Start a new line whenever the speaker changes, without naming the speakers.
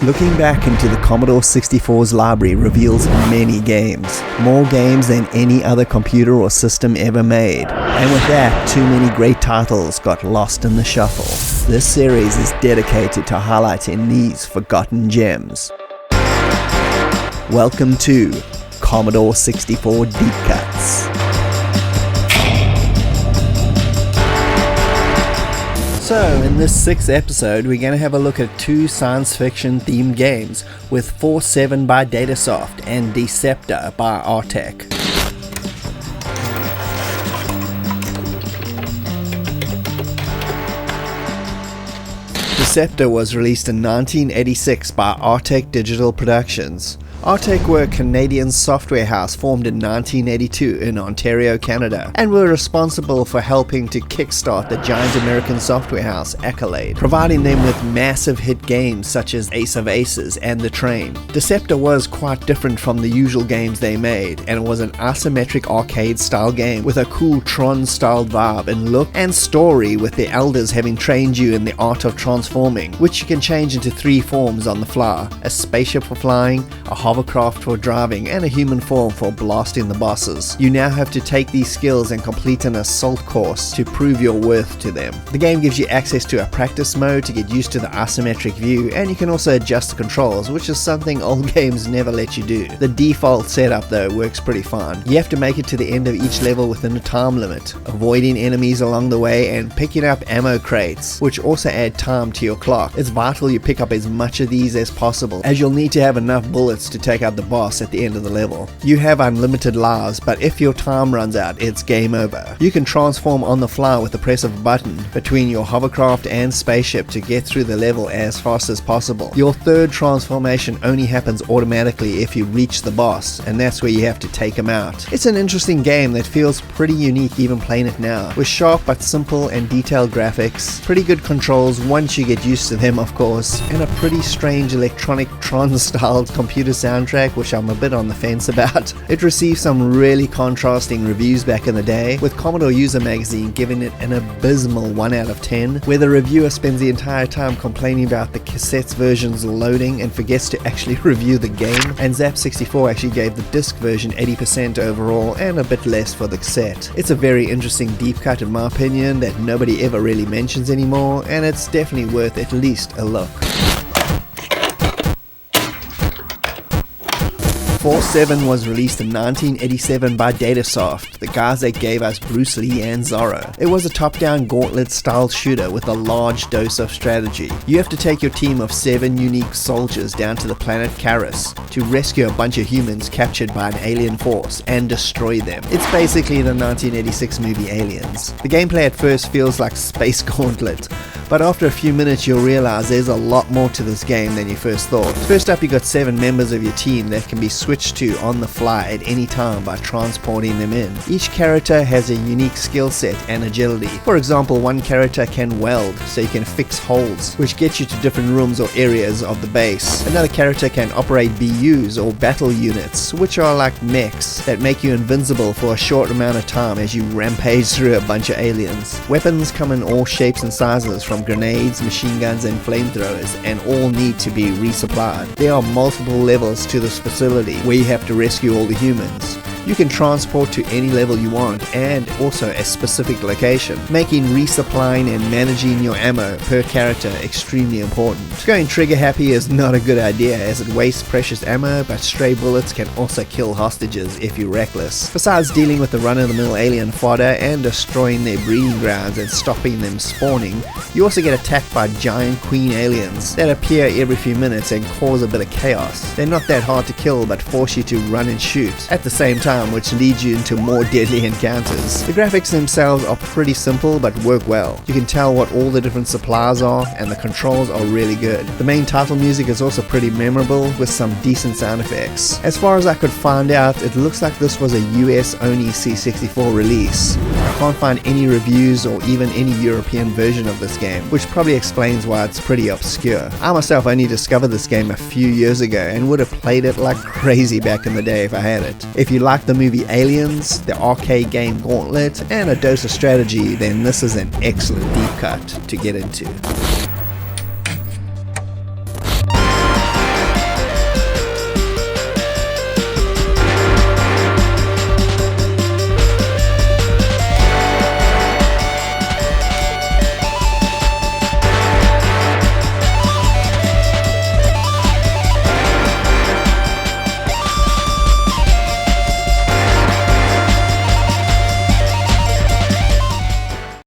Looking back into the Commodore 64's library reveals many games. More games than any other computer or system ever made. And with that, too many great titles got lost in the shuffle. This series is dedicated to highlighting these forgotten gems. Welcome to Commodore 64 Deep Cuts. So, in this 6th episode, we're going to have a look at 2 science fiction themed games with 4.7 by Datasoft and Deceptor by Artec. Deceptor was released in 1986 by Artec Digital Productions. Artec were a Canadian software house formed in 1982 in Ontario, Canada, and were responsible for helping to kickstart the giant American software house Accolade, providing them with massive hit games such as Ace of Aces and The Train. Deceptor was quite different from the usual games they made, and it was an isometric arcade-style game with a cool Tron-style vibe in look and story, with the elders having trained you in the art of transforming, which you can change into 3 forms on the fly: a spaceship for flying, a hovercraft for driving, and a human form for blasting the bosses. You now have to take these skills and complete an assault course to prove your worth to them. The game gives you access to a practice mode to get used to the isometric view, and you can also adjust the controls, which is something old games never let you do. The default setup though works pretty fine. You have to make it to the end of each level within a time limit, avoiding enemies along the way and picking up ammo crates, which also add time to your clock. It's vital you pick up as much of these as possible, as you'll need to have enough bullets to take out the boss at the end of the level. You have unlimited lives, but if your time runs out, it's game over. You can transform on the fly with the press of a button between your hovercraft and spaceship to get through the level as fast as possible. Your third transformation only happens automatically if you reach the boss, and that's where you have to take him out. It's an interesting game that feels pretty unique even playing it now, with sharp but simple and detailed graphics, pretty good controls once you get used to them of course, and a pretty strange electronic Tron-styled computer soundtrack, which I'm a bit on the fence about. It received some really contrasting reviews back in the day, with Commodore User Magazine giving it an abysmal 1 out of 10, where the reviewer spends the entire time complaining about the cassette's version's loading and forgets to actually review the game, and Zap64 actually gave the disc version 80% overall and a bit less for the cassette. It's a very interesting deep cut in my opinion that nobody ever really mentions anymore, and it's definitely worth at least a look. 4.7 was released in 1987 by Datasoft, the guys that gave us Bruce Lee and Zorro. It was a top-down gauntlet-style shooter with a large dose of strategy. You have to take your team of 7 unique soldiers down to the planet Karis to rescue a bunch of humans captured by an alien force and destroy them. It's basically the 1986 movie Aliens. The gameplay at first feels like Space Gauntlet, but after a few minutes you'll realize there's a lot more to this game than you first thought. First up, you got 7 members of your team that can be switched to on the fly at any time by transporting them in. Each character has a unique skill set and agility. For example, one character can weld, so you can fix holes, which gets you to different rooms or areas of the base. Another character can operate BUs or battle units, which are like mechs that make you invincible for a short amount of time as you rampage through a bunch of aliens. Weapons come in all shapes and sizes, from grenades, machine guns and flamethrowers, and all need to be resupplied. There are multiple levels to this facility where you have to rescue all the humans. You can transport to any level you want, and also a specific location, making resupplying and managing your ammo per character extremely important. Going trigger happy is not a good idea, as it wastes precious ammo, but stray bullets can also kill hostages if you're reckless. Besides dealing with the run-of-the-mill alien fodder and destroying their breeding grounds and stopping them spawning, you also get attacked by giant queen aliens that appear every few minutes and cause a bit of chaos. They're not that hard to kill, but force you to run and shoot at the same time, which leads you into more deadly encounters. The graphics themselves are pretty simple but work well. You can tell what all the different supplies are, and the controls are really good. The main title music is also pretty memorable, with some decent sound effects. As far as I could find out, it looks like this was a US only C64 release. I can't find any reviews or even any European version of this game, which probably explains why it's pretty obscure. I myself only discovered this game a few years ago and would have played it like crazy back in the day if I had it. If you like the movie Aliens, the arcade game Gauntlet, and a dose of strategy, then this is an excellent deep cut to get into.